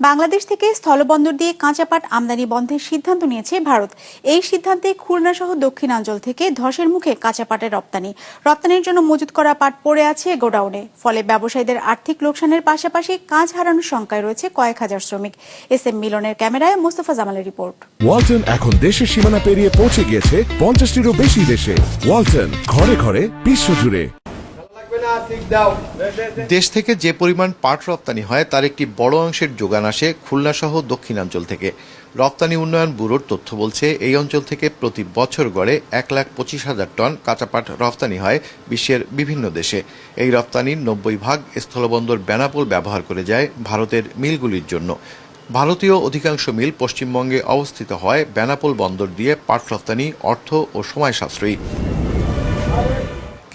বাংলাদেশ থেকে স্থলবন্দর দিয়ে কাঁচা পাট আমদানি বন্ধের সিদ্ধান্ত নিয়েছে ভারত। এই সিদ্ধান্তে খুলনা সহ দক্ষিণাঞ্চল থেকে ধসের মুখে কাঁচা পাটের রপ্তানির জন্য মজুত করা পাট পড়ে আছে গোডাউনে। ফলে ব্যবসায়ীদের আর্থিক লোকসানের পাশাপাশি কাজ হারানোর শঙ্কায় রয়েছে কয়েক হাজার শ্রমিক। এস এম মিলনের ক্যামেরায় মোস্তফা জামালের রিপোর্ট। ওয়ালটন এখন দেশের সীমানা পেরিয়ে পৌঁছে গিয়েছে 50টিরও বেশি দেশে। ওয়ালটন, ঘরে ঘরে বিশ্বজুড়ে। দেশ থেকে যে পরিমাণ পাট রপ্তানি হয় তার একটি বড় অংশের যোগান আসে খুলনা সহ দক্ষিণাঞ্চল থেকে। রপ্তানি উন্নয়ন ব্যুরোর তথ্য বলছে, এই অঞ্চল থেকে প্রতি বছর গড়ে 1,25,000 টন কাঁচা পাট রপ্তানি হয় বিশ্বের বিভিন্ন দেশে। এই রপ্তানির 90% স্থলবন্দর বেনাপোল ব্যবহার করে যায় ভারতের মিলগুলির জন্য। ভারতীয় অধিকাংশ মিল পশ্চিমবঙ্গে অবস্থিত হয় বেনাপোল বন্দর দিয়ে পাট রপ্তানি অর্থ ও সময় সাশ্রয়ী।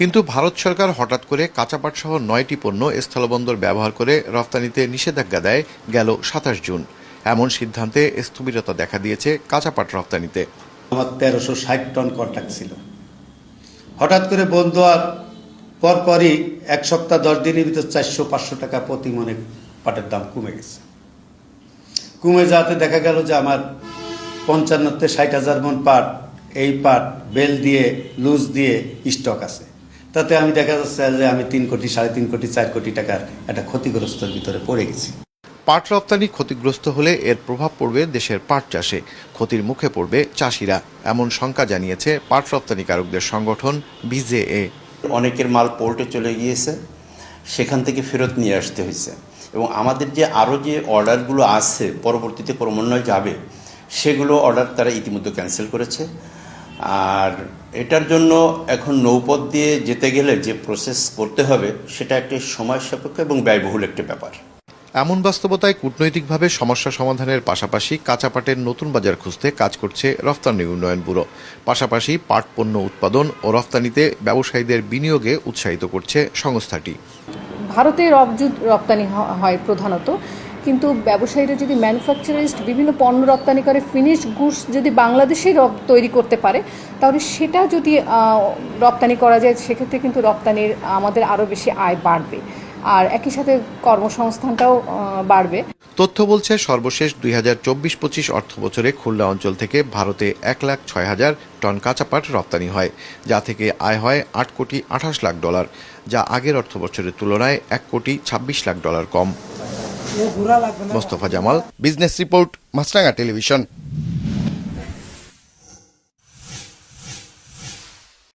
কিন্তু ভারত সরকার হঠাৎ করে কাঁচা পাট সহ 9টি পণ্য স্থলবন্দর ব্যবহার করে রপ্তানিতে নিষেধাজ্ঞা দেয় গেল 27 জুন। এমন সিদ্ধান্তে স্থবিরতা দেখা দিয়েছে কাঁচা পাট রপ্তানিতে। আমার 1360 টন কন্ট্রাক্ট ছিল, হঠাৎ করে বন্ধ হওয়ার পরপরই 1 সপ্তাহ 10 দিনের ভিতর 400-500 টাকা প্রতি মনে পাটের দাম কমে গেছে। কমে যাতে দেখা গেল যে আমার 55-60 মন পাট, এই পাট বেল দিয়ে লুজ দিয়ে স্টক আছে। তাতে আমি দেখা যাচ্ছে যে আমি 3 কোটি, 3.5 কোটি, 4 কোটি টাকার একটা ক্ষতিগ্রস্তের ভিতরে পড়ে গেছি। পাট রপ্তানি ক্ষতিগ্রস্ত হলে এর প্রভাব পড়বে দেশের পাট চাষে, ক্ষতির মুখে পড়বে চাষিরা, এমন শঙ্কা জানিয়েছে পাট রপ্তানিকারকদের সংগঠন বিজেএ। অনেকের মাল পোর্টে চলে গিয়েছে, সেখান থেকে ফেরত নিয়ে আসতে হয়েছে, এবং আমাদের যে আরও যে অর্ডারগুলো আছে পরবর্তীতে ক্রমান্বয়ে যাবে, সেগুলো অর্ডার তারা ইতিমধ্যে ক্যান্সেল করেছে। আর এটার জন্য এখন নৌপথ দিয়ে যেতে গেলে যে প্রসেস করতে হবে, সেটা একটি সময় সাপেক্ষ এবং ব্যয়বহুল একটি ব্যাপার। এমন বাস্তবতায় কূটনৈতিকভাবে সমস্যা সমাধানের পাশাপাশি কাঁচা পাটের নতুন বাজার খুঁজতে কাজ করছে রপ্তানি উন্নয়ন ব্যুরো। পাশাপাশি পাট পণ্য উৎপাদন ও রপ্তানিতে ব্যবসায়ীদের বিনিয়োগে উৎসাহিত করছে সংস্থাটি। ভারতে রপ্তানি হয় প্রধানত, কিন্তু ব্যবসায়ীরা যদি ম্যানুফ্যাকচারিস্ট বিভিন্ন পণ্য রপ্তানি করে, ফিনিশ গুডস যদি বাংলাদেশেই তৈরি করতে পারে, তাহলে সেটা যদি রপ্তানি করা যায়, সেক্ষেত্রে কিন্তু রপ্তানির আমাদের আরও বেশি আয় বাড়বে, আর একই সাথে কর্মসংস্থানটাও বাড়বে। তথ্য বলছে, সর্বশেষ 2024-25 অর্থ বছরে খুলনা অঞ্চল থেকে ভারতে 1,06,000 টন কাঁচা পাট রপ্তানি হয়, যা থেকে আয় হয় $8,28 লাখ, যা আগের অর্থ বছরের তুলনায় $1,26 লাখ কম। মোস্তফা জামাল, বিজনেস রিপোর্ট, মাছরাঙা টেলিভিশন।